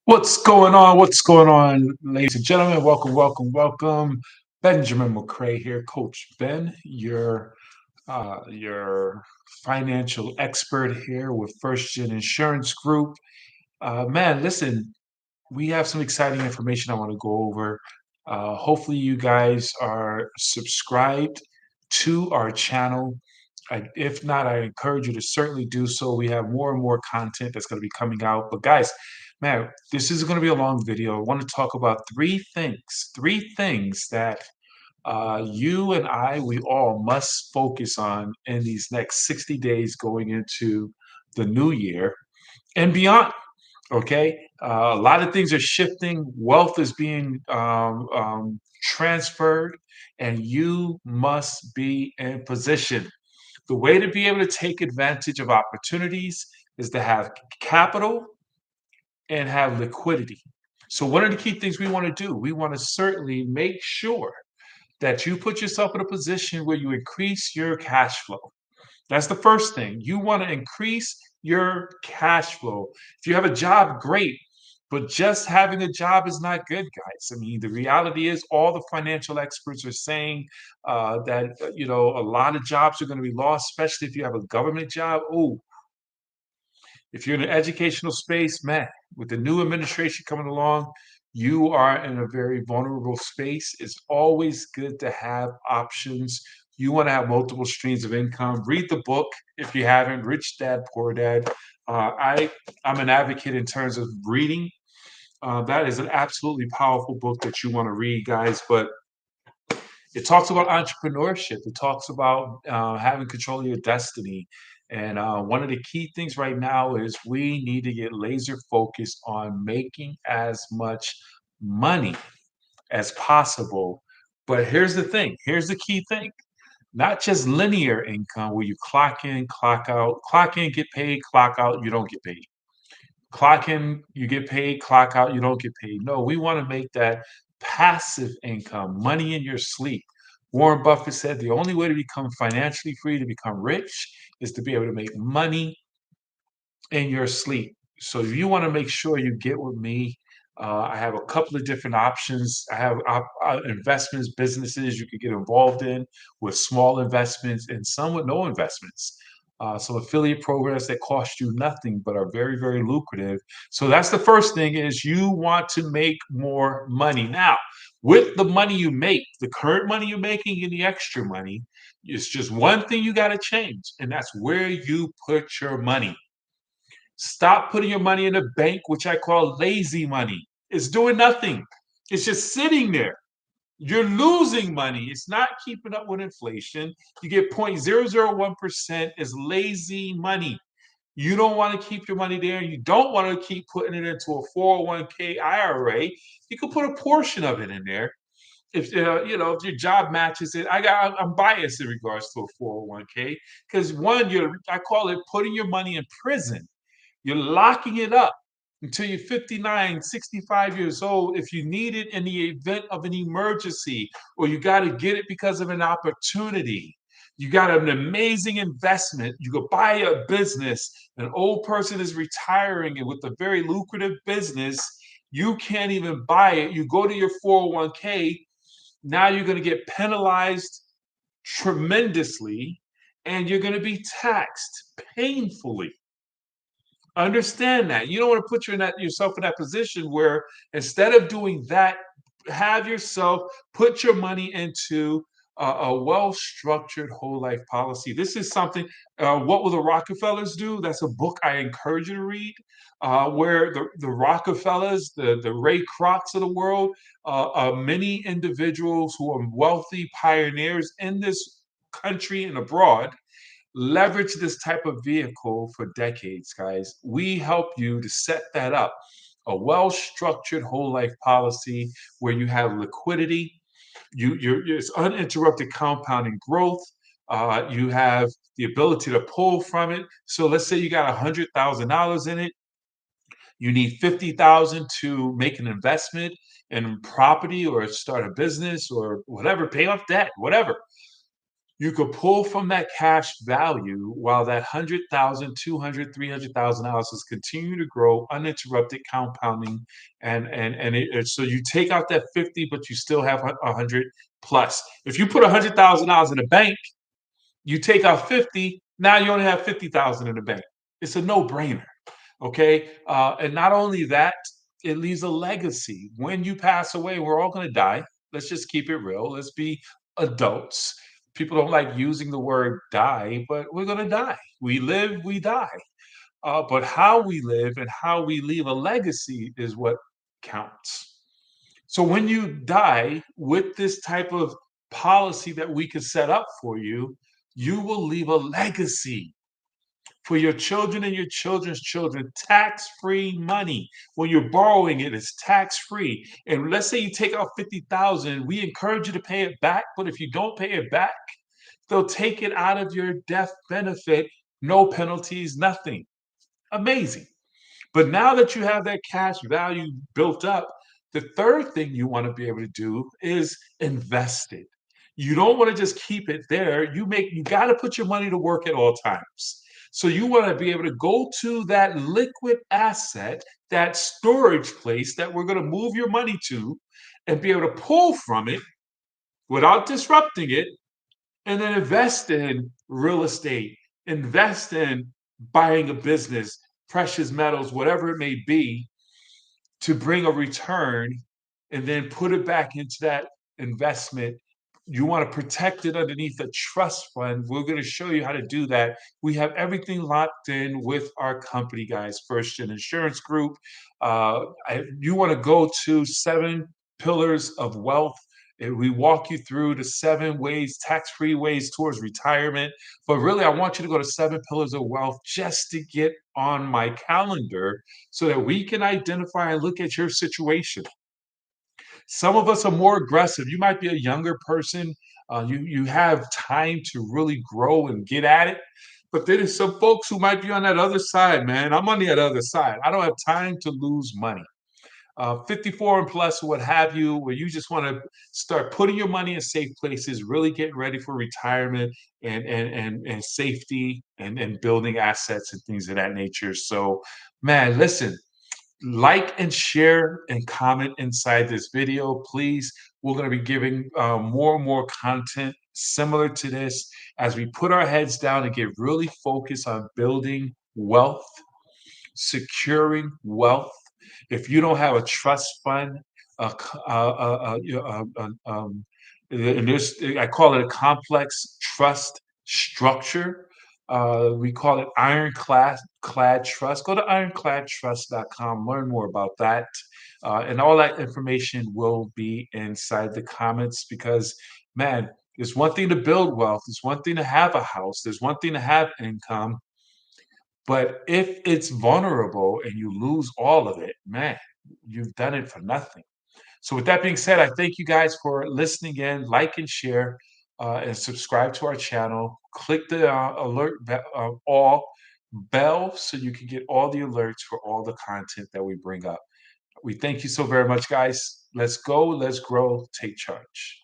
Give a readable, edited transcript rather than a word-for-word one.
What's going on? What's going on, ladies and gentlemen? Welcome, welcome, welcome. Benjamin McCray here, Coach Ben, your financial expert here with First Gen Insurance Group. Man, listen, we have some exciting information I want to go over. Hopefully, you guys are subscribed to our channel. If not, I encourage you to certainly do so. We have more and more content that's going to be coming out. But guys, man, this is going to be a long video. I want to talk about three things that you and we all must focus on in these next 60 days going into the new year and beyond. Okay, a lot of things are shifting. Wealth is being transferred, and you must be in position. The way to be able to take advantage of opportunities is to have capital and have liquidity. So, one of the key things we want to do, we want to certainly make sure that you put yourself in a position where you increase your cash flow. That's the first thing. You want to increase your cash flow. If you have a job, great. But just having a job is not good, guys. I mean, the reality is, all the financial experts are saying that a lot of jobs are going to be lost, especially if you have a government job. Oh, if you're in an educational space, man, with the new administration coming along, you are in a very vulnerable space. It's always good to have options. You want to have multiple streams of income. Read the book if you haven't, Rich Dad Poor Dad. I'm an advocate in terms of reading. That is an absolutely powerful book that you want to read, guys. But it talks about entrepreneurship. It talks about having control of your destiny. And one of the key things right now is we need to get laser focused on making as much money as possible. But here's the thing, here's the key thing, not just linear income where you clock in, clock in, get paid, clock out, you don't get paid. Clock in, you get paid, clock out, you don't get paid. No, we want to make that passive income, money in your sleep. Warren Buffett said the only way to become financially free, to become rich, is to be able to make money in your sleep. So if you want to make sure you get with me, I have a couple of different options. I have investments, businesses you could get involved in with small investments and some with no investments. Some affiliate programs that cost you nothing but are very, very lucrative. So that's the first thing, is you want to make more money. Now, with the money you make, the current money you're making and the extra money, it's just one thing you got to change, and that's where you put your money. Stop putting your money in a bank, which I call lazy money. It's doing nothing. It's just sitting there. You're losing money. It's not keeping up with inflation. You get 0.001% is lazy money. You don't want to keep your money there. You don't want to keep putting it into a 401k IRA. You can put a portion of it in there. If if your job matches it. I'm biased in regards to a 401k because I call it putting your money in prison. You're locking it up until you're 59, 65 years old. If you need it in the event of an emergency, or you got to get it because of an opportunity, you got an amazing investment. You could buy a business. An old person is retiring and with a very lucrative business, you can't even buy it. You go to your 401k. Now you're going to get penalized tremendously, and you're going to be taxed painfully. Understand that. You don't want to put yourself in that position where, instead of doing that, have yourself put your money into a well-structured whole life policy. This is something, What Will the Rockefellers Do? That's a book I encourage you to read, where the Rockefellers, the Ray Krocs of the world, many individuals who are wealthy pioneers in this country and abroad, leverage this type of vehicle for decades, guys. We help you to set that up. A well-structured whole life policy where you have liquidity, it's uninterrupted compounding growth. You have the ability to pull from it. So let's say you got $100,000 in it. You need 50,000 to make an investment in property or start a business or whatever, pay off debt, whatever. You could pull from that cash value while that 100,000, 200, 300,000 ounces continue to grow uninterrupted compounding. So you take out that 50, but you still have 100 plus. If you put $100,000 in a bank, you take out 50, now you only have 50,000 in the bank. It's a no-brainer. Okay. And not only that, it leaves a legacy. When you pass away, we're all going to die. Let's just keep it real. Let's be adults. People don't like using the word die, but we're going to die. We live, we die. But how we live and how we leave a legacy is what counts. So when you die with this type of policy that we can set up for you, you will leave a legacy for your children and your children's children, tax-free money. When you're borrowing it, it's tax-free. And let's say you take out 50,000, we encourage you to pay it back, but if you don't pay it back, they'll take it out of your death benefit, no penalties, nothing. Amazing. But now that you have that cash value built up, the third thing you want to be able to do is invest it. You don't want to just keep it there. You got to put your money to work at all times. So you want to be able to go to that liquid asset, that storage place that we're going to move your money to and be able to pull from it without disrupting it and then invest in real estate, invest in buying a business, precious metals, whatever it may be, to bring a return and then put it back into that investment. You want to protect it underneath a trust fund. We're going to show you how to do that. We have everything locked in with our company, guys, First Gen Insurance Group. You want to go to 7 Pillars of Wealth. We walk you through the 7 ways, tax-free ways towards retirement. But really, I want you to go to 7 Pillars of Wealth just to get on my calendar so that we can identify and look at your situation. Some of us are more aggressive. You might be a younger person. You have time to really grow and get at it. But then there's some folks who might be on that other side, man. I'm on the other side. I don't have time to lose money. 54 and plus, what have you, where you just want to start putting your money in safe places, really getting ready for retirement and safety and building assets and things of that nature. So, man, listen, like and share and comment inside this video, please. We're going to be giving more and more content similar to this as we put our heads down and get really focused on building wealth, securing wealth. If you don't have a trust fund, and I call it a complex trust structure. We call it ironclad trust. Go to ironcladtrust.com, learn more about that. And all that information will be inside the comments because, man, there's one thing to build wealth, there's one thing to have a house, there's one thing to have income. But if it's vulnerable and you lose all of it, man, you've done it for nothing. So with that being said, I thank you guys for listening in. Like and share, and subscribe to our channel. Click the all bell so you can get all the alerts for all the content that we bring up. We thank you so very much, guys. Let's go. Let's grow. Take charge.